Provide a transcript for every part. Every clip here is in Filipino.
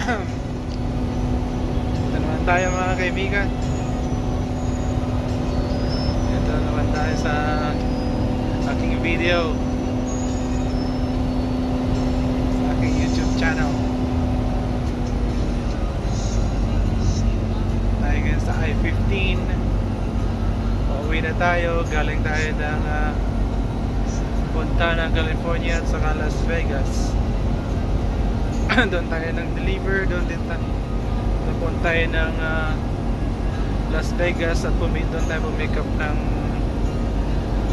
Ito naman tayo mga kaibigan. Ito naman tayo sa aking video, sa aking YouTube channel. Tayo ngayon sa I-15. Pauwi na tayo. Galing tayo ng punta ng California at saka Las Vegas. Doon tayo nang deliver. Doon punta tayo ng Las Vegas at doon tayo pumick up ng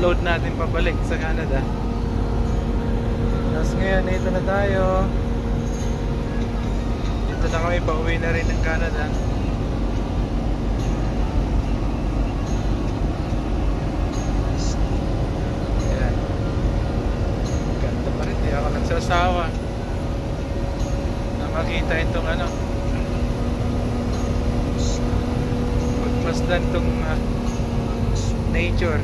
load natin pabalik sa Canada. Tapos ngayon ito na tayo. Dito na kami, pauwi na rin ng Canada. Ayan, ganda pa rin, di ako nagsasawa na makita itong magmasdan itong nature.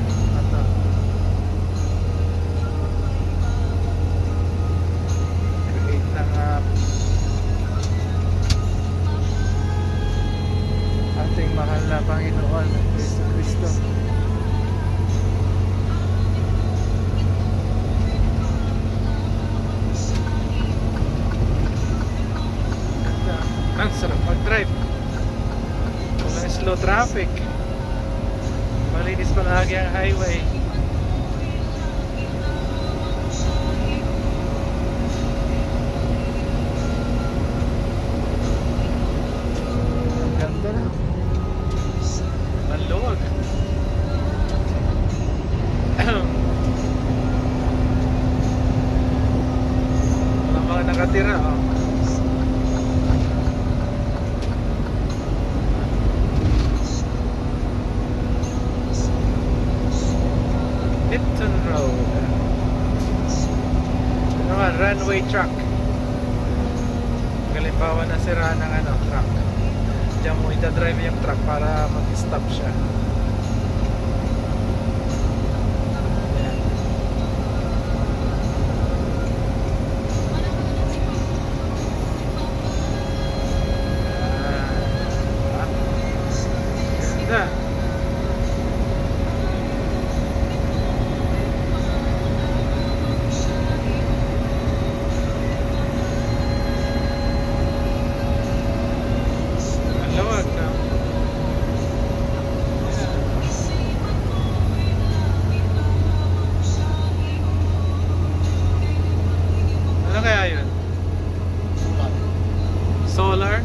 Create ng ating mahal na Panginoon Kristo Kristo. Ganda. Ang sarap mag-drive. Walang slow traffic. Malinis palagi ang highway. Ang ganda na. Maluwag. Wala mga nakatira, oh. Lipton Road. Ito naman, runway truck. Halimbawa na sira ng truck. Diyan mo itadrive yung truck para mag-stop siya. Ayan. Ganda. Lawag na. Ano kaya yun? Solar?